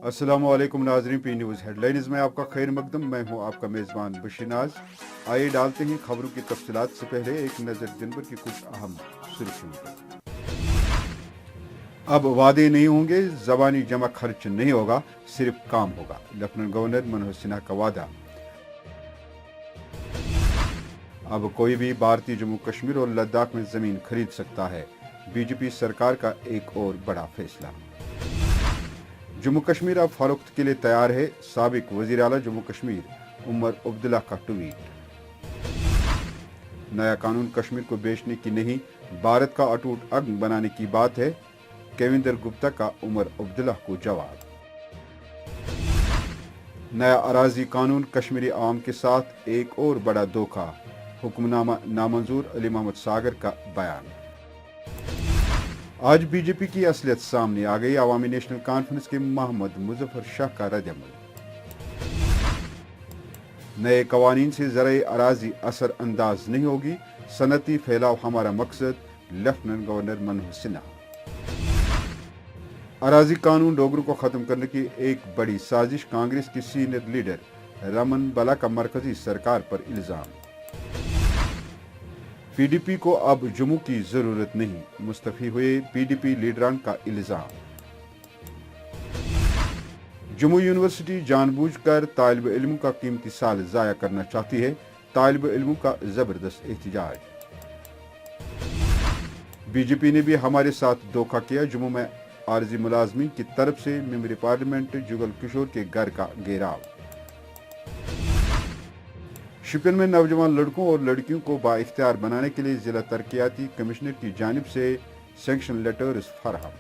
अस्सलाम वालेकुम नाजरीन, पी न्यूज़ हेडलाइंस में आपका खैर मकदम। मैं हूं आपका मेज़बान बशीर नाज। आइए डालते हैं खबरों की तफसीलात से पहले एक नज़र दिन भर की कुछ अहम सुर्खियों पर। अब वादे नहीं होंगे, ज़बानी जमा खर्च नहीं होगा, सिर्फ काम होगा। लेफ्टिनेंट गवर्नर मनोहर सिन्हा का वादा। अब कोई भी भारतीय जम्मू कश्मीर और लद्दाख में ज़मीन खरीद सकता है, बीजेपी सरकार का एक और बड़ा फैसला। जम्मू कश्मीर अब फरोख्त के लिए तैयार है, साबिक वजीर आला जम्मू कश्मीर उमर अब्दुल्ला का ट्वीट। नया कानून कश्मीर को बेचने की नहीं, भारत का अटूट अंग बनाने की बात है, केविंदर गुप्ता का उमर अब्दुल्ला को जवाब। नया अराजी कानून कश्मीरी आवाम के साथ एक और बड़ा धोखा, हुक्मनामा नामंजूर, अली मोहम्मद सागर का बयान। आज बीजेपी की असलियत सामने आ गई, अवामी नेशनल कॉन्फ्रेंस के मोहम्मद मुजफ्फर शाह का रद्द-ए-अमल। नए कवानीन से ज़राए अराजी असर अंदाज नहीं होगी, सनती फैलाव हमारा मकसद, लेफ्टिनेंट गवर्नर मनोहर सिन्हा। अराजी कानून डोगरों को खत्म करने की एक बड़ी साजिश, कांग्रेस के सीनियर लीडर रमन बला का मरकजी सरकार पर इल्जाम। पीडीपी को अब जम्मू की जरूरत नहीं, मुस्तफी हुए पीडीपी लीडरान का इल्जाम। जम्मू यूनिवर्सिटी जानबूझकर तालिब इल्मों का कीमती साल जाया करना चाहती है, तालिब इल्मों का जबरदस्त एहतजाज। बीजेपी ने भी हमारे साथ धोखा किया, जम्मू में आरजी मुलाजमीन की तरफ से मेंबर पार्लियामेंट जुगल किशोर के घर का घेराव। शिपिन में नौजवान लड़कों और लड़कियों को बाइख्तियार बनाने के लिए जिला तरक्याती कमिश्नर की जानिब से सैंक्शन लेटर्स फराहम।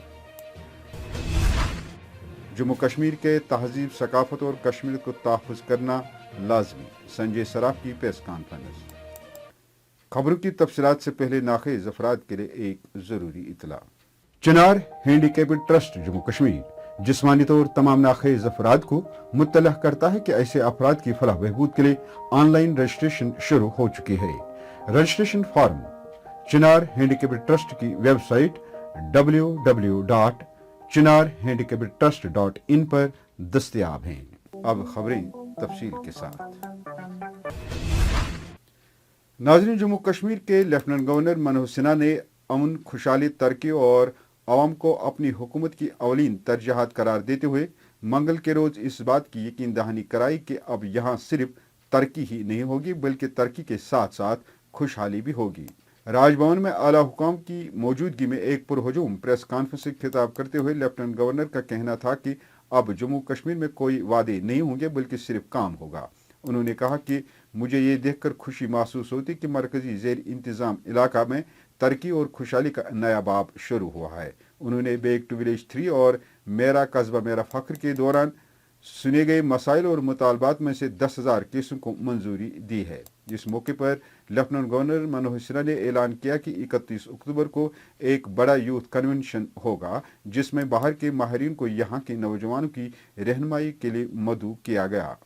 जम्मू कश्मीर के तहजीब, सकाफत और कश्मीर को तहफ़्फ़ुज़ करना लाजमी, संजय सराफ की प्रेस कॉन्फ्रेंस। खबरों की तफसीलात से पहले नाखेज अफराद के लिए एक ज़रूरी इतला। चिनार हैंडीकैप्ड ट्रस्ट जम्मू कश्मीर जिस्मानी तौर तमाम नाखेज अफराद को मुत्तला करता है कि ऐसे अफराद की फलाह बहबूद के लिए ऑनलाइन रजिस्ट्रेशन शुरू हो चुकी है। रजिस्ट्रेशन फॉर्म चिनार हैंडीकैप्ड ट्रस्ट की वेबसाइट www.chinarhandicapedtrust.in पर दस्तयाब हैं। अब खबरें तफसील के साथ। नाज़रीन, जम्मू कश्मीर के लेफ्टिनेंट गवर्नर मनोहर सिन्हा ने अमन, खुशहाली, तरक्की और आवाम को अपनी हुकूमत की अवलीन तरजीहात करार देते हुए मंगल के रोज इस बात की यकीन दहानी कराई कि अब यहाँ सिर्फ तरक्की ही नहीं होगी बल्कि तरक्की के साथ साथ खुशहाली भी होगी। राजभवन में आला हुकाम की मौजूदगी में एक पुरहजूम प्रेस कॉन्फ्रेंस से खिताब करते हुए लेफ्टिनेंट गवर्नर का कहना था कि अब जम्मू कश्मीर में कोई वादे नहीं होंगे बल्कि सिर्फ काम होगा। उन्होंने कहा कि मुझे ये देखकर खुशी महसूस होती कि मरकजी ज़ेर इंतज़ाम इलाका में तरक्की और खुशहाली का नया बाब शुरू हुआ है। उन्होंने बैक टू विलेज 3 और मेरा कस्बा मेरा फख्र के दौरान सुने गए मसाइल और मुतालबात में से 10,000 केसों को मंजूरी दी है। इस मौके पर लेफ्टिनेंट गवर्नर मनोहर सिन्हा ने ऐलान किया कि 31 अक्टूबर को एक बड़ा यूथ कन्वेंशन होगा जिसमें बाहर के माहिरीन को यहाँ के नौजवानों की रहनुमाई के लिए मदऊ किया गया।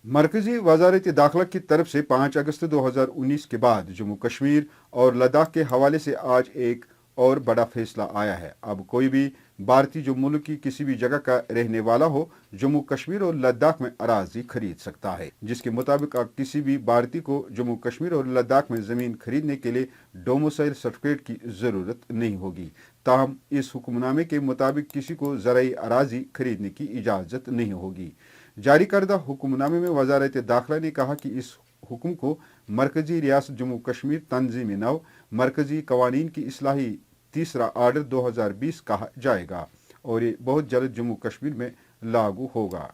मरकजी वजारत दाखिला की तरफ से 5 अगस्त 2019 के बाद जम्मू कश्मीर और लद्दाख के हवाले से आज एक और बड़ा फैसला आया है। अब कोई भी भारतीय जो मुल्क की किसी भी जगह का रहने वाला हो जम्मू कश्मीर और लद्दाख में अराजी खरीद सकता है, जिसके मुताबिक अब किसी भी भारतीय को जम्मू कश्मीर और लद्दाख में जमीन खरीदने के लिए डोमिसाइल सर्टिफिकेट की जरूरत नहीं होगी। ताहम इस हुक्मनामे के मुताबिक किसी को ज़राई अराजी खरीदने की इजाज़त नहीं होगी। जारी करदा हुक्मनामे में वजारत दाखिला ने कहा कि इस हुक्म को मरकजी रियासत जम्मू कश्मीर तंजीम नव मरकजी कवानीन की इस्लाही तीसरा आर्डर 2020 कहा जाएगा और ये बहुत जल्द जम्मू कश्मीर में लागू होगा।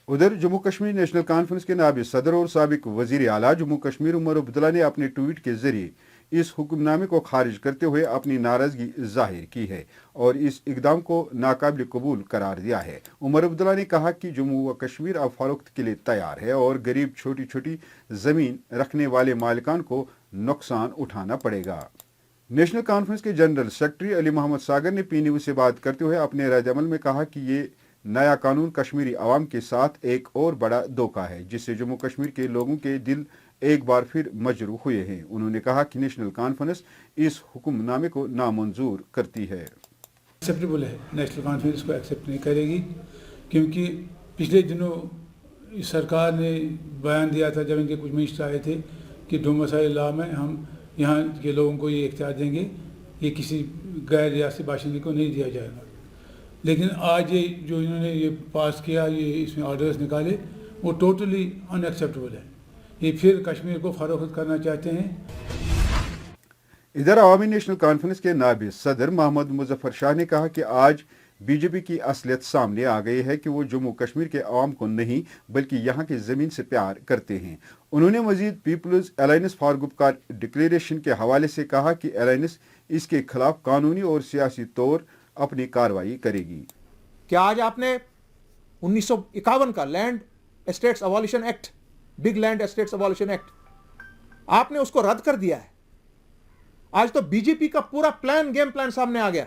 उधर जम्मू कश्मीर नेशनल कॉन्फ्रेंस के नायब सदर और साबिक वजीर आला जम्मू कश्मीर उमर अब्दुल्ला ने अपने ट्वीट के जरिए इस हुक्मनामे को खारिज करते हुए अपनी नाराजगी जाहिर की है और इस इकदाम को नाकाबिल कबूल करार दिया है। उमर अब्दुल्ला ने कहा कि जम्मू व कश्मीर अब फरोख्त के लिए तैयार है और गरीब छोटी छोटी जमीन रखने वाले मालिकान को नुकसान उठाना पड़ेगा। नेशनल कॉन्फ्रेंस के जनरल सेक्रेटरी अली मोहम्मद सागर ने पी न्यूज़ से बात करते हुए अपने रद्द-ए-अमल में कहा कि ये नया कानून कश्मीरी अवाम के साथ एक और बड़ा धोखा है जिससे जम्मू कश्मीर के लोगों के दिल एक बार फिर मजरूह हुए हैं। उन्होंने कहा कि नेशनल कॉन्फ्रेंस इस हुक्मनामे को नामंजूर करती है। एक्सेप्टेबल है, नेशनल कॉन्फ्रेंस को एक्सेप्ट नहीं करेगी, क्योंकि पिछले दिनों इस सरकार ने बयान दिया था जब इनके कुछ मिनिस्टर आए थे कि डोमिसाइल लॉ में हम यहाँ के लोगों को ये इख्तियार देंगे, ये किसी गैर रियासती बाशिंदे को नहीं दिया जाएगा। लेकिन आज ये जो इन्होंने ये पास किया, ये इसमें ऑर्डर्स निकाले, वो टोटली अनएक्सेप्टेबल है। ये फिर कश्मीर को फरोख्त करना चाहते हैं। इधर अवामी नेशनल कॉन्फ्रेंस के नायब सदर मोहम्मद मुजफ्फर शाह ने कहा कि आज बीजेपी की असलियत सामने आ गई है कि वो जम्मू कश्मीर के आवाम को नहीं बल्कि यहाँ की ज़मीन से प्यार करते हैं। उन्होंने मजीद peoples alliance for Gupkar declaration के हवाले से कहा कि अलायंस इसके खिलाफ कानूनी और सियासी तौर अपनी कार्रवाई करेगी। क्या आज आपने 1951 का land estates abolition act, big land estates abolition act, आपने उसको रद्द कर दिया है। आज तो बीजेपी का पूरा प्लान, गेम प्लान सामने आ गया।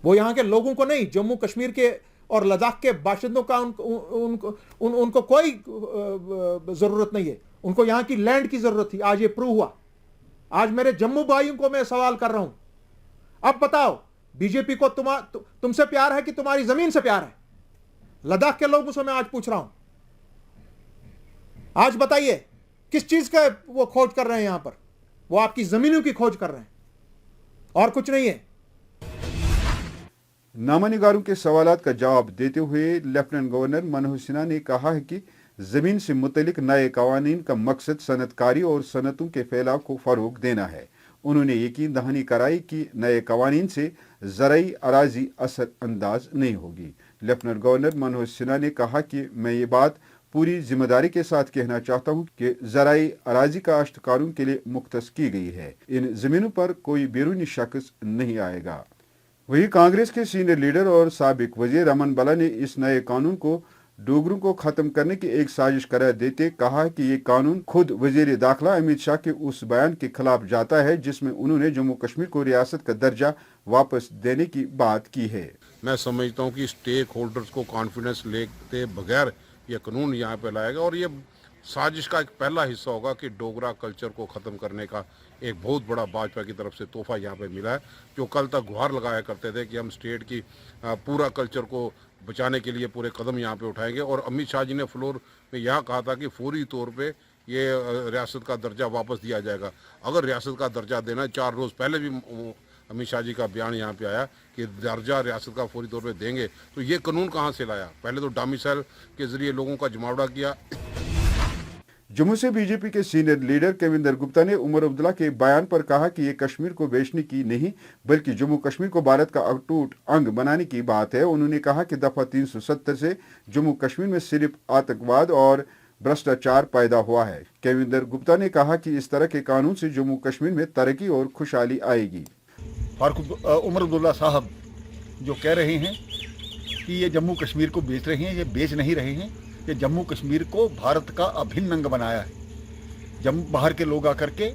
वो यहां के लोगों को नहीं, जम्मू कश्मीर के और लद्दाख के बाशिंदों का उनको कोई जरूरत नहीं है। उनको यहां की लैंड की जरूरत थी। आज ये प्रूव हुआ। आज मेरे जम्मू भाइयों को मैं सवाल कर रहा हूं, अब बताओ बीजेपी को तुमसे प्यार है कि तुम्हारी जमीन से प्यार है? लद्दाख के लोगों से मैं आज पूछ रहा हूं, आज बताइए किस चीज का वो खोज कर रहे हैं? यहां पर वो आपकी जमीनों की खोज कर रहे हैं और कुछ नहीं है। नामानिगारों के सवालात का जवाब देते हुए लेफ्टिनेंट गवर्नर मनोहर सिन्हा ने कहा है कि जमीन से मुतलिक नए कवानीन का मकसद सनतकारी और सनतों के फैलाव को फरोग देना है। उन्होंने यकीन दहानी कराई कि नए कवानीन से ज़राई अराजी असर अंदाज नहीं होगी। लेफ्टिनेंट गवर्नर मनोहर सिन्हा ने कहा कि मैं ये बात पूरी जिम्मेदारी के साथ कहना चाहता हूं कि ज़राई अराजी काश्तकारों के लिए मुख्तस की गई है। इन ज़मीनों पर कोई बैरूनी शख्स नहीं आएगा। वहीं कांग्रेस के सीनियर लीडर और साबिक वजीर अमन बला ने इस नए कानून को डोगरों को खत्म करने की एक साजिश करार देते कहा कि ये कानून खुद वजीर दाखिला अमित शाह के उस बयान के खिलाफ जाता है जिसमें उन्होंने जम्मू कश्मीर को रियासत का दर्जा वापस देने की बात की है। मैं समझता हूँ कि स्टेक होल्डर्स को कॉन्फिडेंस लेते बगैर ये कानून यहाँ पे लाएगा और ये साजिश का एक पहला हिस्सा होगा कि डोगरा कल्चर को ख़त्म करने का एक बहुत बड़ा भाजपा की तरफ से तोहफा यहाँ पे मिला है। जो कल तक गुहार लगाया करते थे कि हम स्टेट की पूरा कल्चर को बचाने के लिए पूरे कदम यहाँ पे उठाएंगे, और अमित शाह जी ने फ्लोर में यहाँ कहा था कि फौरी तौर पे ये रियासत का दर्जा वापस दिया जाएगा। अगर रियासत का दर्जा देना, 4 रोज़ पहले भी अमित शाह जी का बयान यहाँ पे आया कि दर्जा रियासत का फौरी तौर पे देंगे, तो ये कानून कहाँ से लाया? पहले तो डोमिसाइल के जरिए लोगों का जमावड़ा किया। जम्मू से बीजेपी के सीनियर लीडर केविंदर गुप्ता ने उमर अब्दुल्ला के बयान पर कहा कि ये कश्मीर को बेचने की नहीं बल्कि जम्मू कश्मीर को भारत का अटूट अंग बनाने की बात है। उन्होंने कहा कि दफा 370 से जम्मू कश्मीर में सिर्फ आतंकवाद और भ्रष्टाचार पैदा हुआ है। केविंदर गुप्ता ने कहा कि इस तरह के कानून से जम्मू कश्मीर में तरक्की और खुशहाली आएगी। उमर अब्दुल्ला साहब जो कह रहे हैं कि ये जम्मू कश्मीर को बेच रहे हैं, ये बेच नहीं रहे हैं। ये जम्मू कश्मीर को भारत का अभिन्न अंग बनाया है। जम्मू बाहर के लोग आकर के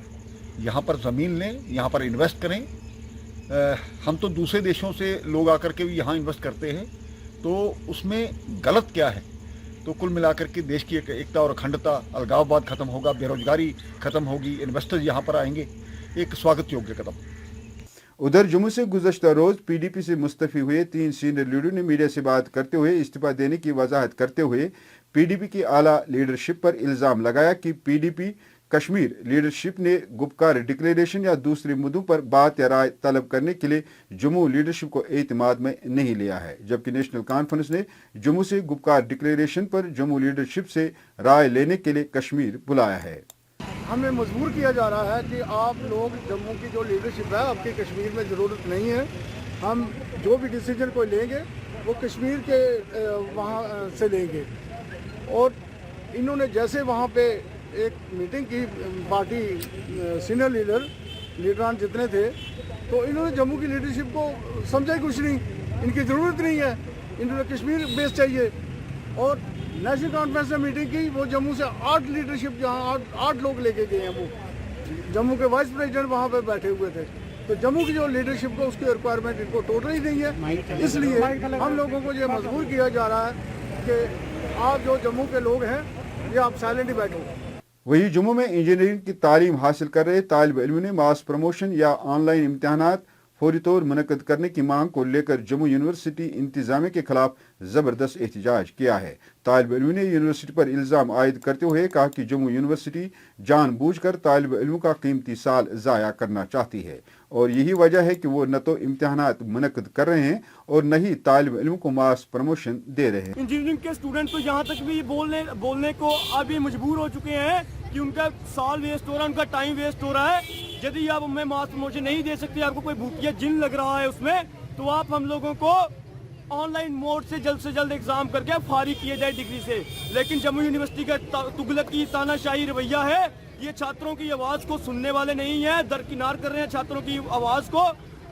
यहाँ पर ज़मीन लें, यहाँ पर इन्वेस्ट करें। हम तो दूसरे देशों से लोग आकर के भी यहाँ इन्वेस्ट करते हैं, तो उसमें गलत क्या है? तो कुल मिलाकर के देश की एकता और अखंडता, अलगाववाद खत्म होगा, बेरोजगारी खत्म होगी, इन्वेस्टर्स यहाँ पर आएंगे। एक स्वागत योग्य कदम। उधर जम्मू से गुज़श्ता रोज पीडीपी से मुस्तफी हुए 3 सीनियर लीडरों ने मीडिया से बात करते हुए इस्तीफा देने की वजाहत करते हुए पीडीपी की आला लीडरशिप पर इल्ज़ाम लगाया कि पीडीपी कश्मीर लीडरशिप ने गुपकार डिक्लेरेशन या दूसरे मुद्दों पर बात या राय तलब करने के लिए जम्मू लीडरशिप को एतमाद में नहीं लिया है, जबकि नेशनल कॉन्फ्रेंस ने जम्मू से गुपकार डिक्लेरेशन पर जम्मू लीडरशिप से राय लेने के लिए कश्मीर बुलाया है। हमें मजबूर किया जा रहा है कि आप लोग जम्मू की जो लीडरशिप है आपकी कश्मीर में ज़रूरत नहीं है। हम जो भी डिसीजन कोई लेंगे वो कश्मीर के वहाँ से लेंगे। और इन्होंने जैसे वहाँ पे एक मीटिंग की पार्टी सीनियर लीडरान जितने थे, तो इन्होंने जम्मू की लीडरशिप को समझा ही कुछ नहीं। इनकी ज़रूरत नहीं है, इन्होंने कश्मीर बेस चाहिए। और नेशनल कॉन्फ्रेंस में मीटिंग की, वो जम्मू से 8 लीडरशिप जहाँ 8 लोग लेके गए हैं। वो जम्मू के वाइस प्रेसिडेंट वहाँ पे बैठे हुए थे। तो जम्मू की जो लीडरशिप को उसकी रिक्वायरमेंट इनको टोटली नहीं है। इसलिए हम लोगों को ये मजबूर किया जा रहा है कि आप जो जम्मू के लोग हैं ये आप साइलेंट ही बैठो। वहीं जम्मू में इंजीनियरिंग की तालीम हासिल कर रहे तालिब इल्म ने मास प्रमोशन या ऑनलाइन इम्तिहानात फौरी तौर मुनक्कद करने की मांग को लेकर जम्मू यूनिवर्सिटी इंतजामिया के खिलाफ जबरदस्त एहतजाज किया है। तालिब इल्मों ने यूनिवर्सिटी पर इल्ज़ाम आयद करते हुए कहा कि जम्मू यूनिवर्सिटी जानबूझकर तालिब इल्मों का कीमती साल ज़ाया करना चाहती है और यही वजह है कि वो न तो इम्तिहानात मुनक्कद कर रहे हैं और न ही तालिब इल्मों को मास प्रमोशन दे रहे हैं। इंजीनियरिंग के स्टूडेंट तो यहाँ तक भी बोलने को अभी मजबूर हो चुके हैं कि उनका साल वेस्ट हो रहा है, उनका टाइम वेस्ट हो रहा है। यदि आप हमें मास प्रमोशन नहीं दे सकते, आपको कोई भूतिया जिन लग रहा है उसमें, तो आप हम लोगों को ऑनलाइन मोड से जल्द एग्जाम करके फारिग किए जाए डिग्री से। लेकिन जम्मू यूनिवर्सिटी का तुगलकी तानाशाही रवैया है। ये छात्रों की आवाज़ को सुनने वाले नहीं है, दरकिनार कर रहे हैं छात्रों की आवाज़ को।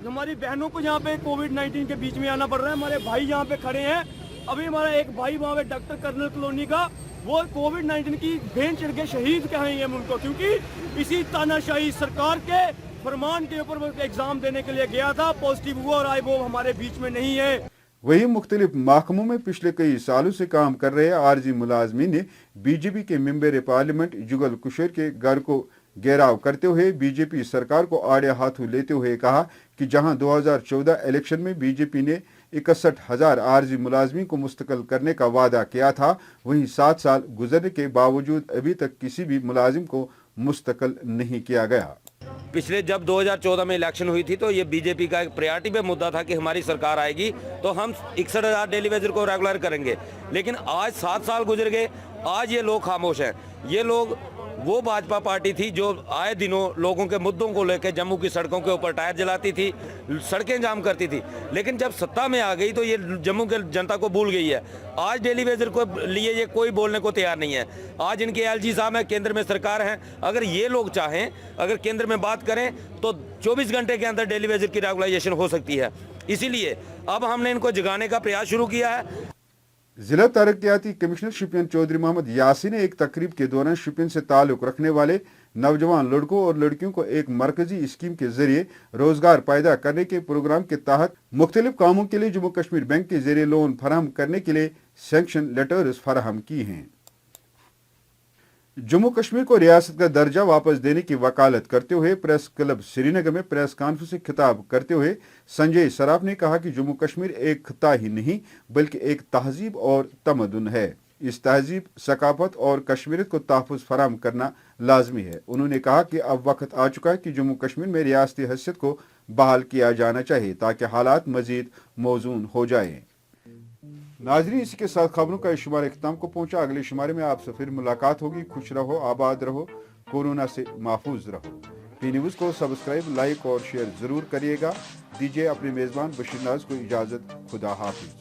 हमारी बहनों को यहाँ पे कोविड-19 के बीच में आना पड़ रहा है। हमारे भाई यहाँ पे खड़े हैं। अभी हमारा एक भाई वहाँ पे डॉक्टर कर्नल कॉलोनी का, वो कोविड-19 की भेंट चढ़ के शहीद कहेंगे हम उनको, क्योंकि इसी तानाशाही सरकार के फरमान के ऊपर वो एग्जाम देने के लिए गया था, पॉजिटिव हुआ और आज वो हमारे बीच में नहीं है। वहीं मुख्तलिफ महकमों में पिछले कई सालों से काम कर रहे आरजी मुलाजमीन ने बीजेपी के मेंबर पार्लियामेंट जुगल कुशेर के घर को घेराव करते हुए बीजेपी सरकार को आड़े हाथों लेते हुए कहा कि जहां 2014 इलेक्शन में बीजेपी ने 61,000 आरजी मुलाजमीन को मुस्तकिल करने का वादा किया था, वहीं 7 साल गुजरने के बावजूद अभी तक किसी भी मुलाजिम को मुस्तकिल नहीं किया गया। पिछले जब 2014 में इलेक्शन हुई थी तो ये बीजेपी का एक प्रायोरिटी पे मुद्दा था कि हमारी सरकार आएगी तो हम 61,000 डेली वेजर को रेगुलर करेंगे। लेकिन आज 7 साल गुजर गए, आज ये लोग खामोश हैं। ये लोग वो भाजपा पार्टी थी जो आए दिनों लोगों के मुद्दों को लेकर जम्मू की सड़कों के ऊपर टायर जलाती थी, सड़कें जाम करती थी। लेकिन जब सत्ता में आ गई तो ये जम्मू के जनता को भूल गई है। आज डेली वेजर को लिए ये कोई बोलने को तैयार नहीं है। आज इनके एलजी साहब हैं, केंद्र में सरकार है। अगर ये लोग चाहें, अगर केंद्र में बात करें तो 24 घंटे के अंदर डेली वेजर की रेगुलाइजेशन हो सकती है। इसीलिए अब हमने इनको जगाने का प्रयास शुरू किया है। जिला तरक्याती कमिश्नर शुपियन चौधरी मोहम्मद यासीन ने एक तकरीब के दौरान शुपियन से ताल्लुक रखने वाले नौजवान लड़कों और लड़कियों को एक मरकजी स्कीम के जरिए रोजगार पैदा करने के प्रोग्राम के तहत मुख्तलिफ कामों के लिए जम्मू कश्मीर बैंक के जरिए लोन फराहम करने के लिए सैंक्शन लेटर्स फराहम की हैं। जम्मू कश्मीर को रियासत का दर्जा वापस देने की वकालत करते हुए प्रेस क्लब श्रीनगर में प्रेस कॉन्फ्रेंस से खिताब करते हुए संजय सराफ ने कहा कि जम्मू कश्मीर एक खिता ही नहीं बल्कि एक तहजीब और तमदुन है। इस तहजीब, सकाफत और कश्मीरियत को तहफ़्फ़ुज़ फराहम करना लाजमी है। उन्होंने कहा कि अब वक्त आ चुका है कि जम्मू कश्मीर में रियासती हैसियत को बहाल किया जाना चाहिए ताकि हालात मजीद मौजून हो जाएं। नाज़रीन, इसी के साथ खबरों का शुमार इख्तिताम को पहुंचा। अगले शुमारे में आपसे फिर मुलाकात होगी। खुश रहो, आबाद रहो, कोरोना से महफूज रहो। पी न्यूज़ को सब्सक्राइब, लाइक और शेयर ज़रूर करिएगा। दीजिए अपने मेज़बान बशीर नाज को इजाज़त। खुदा हाफिज़।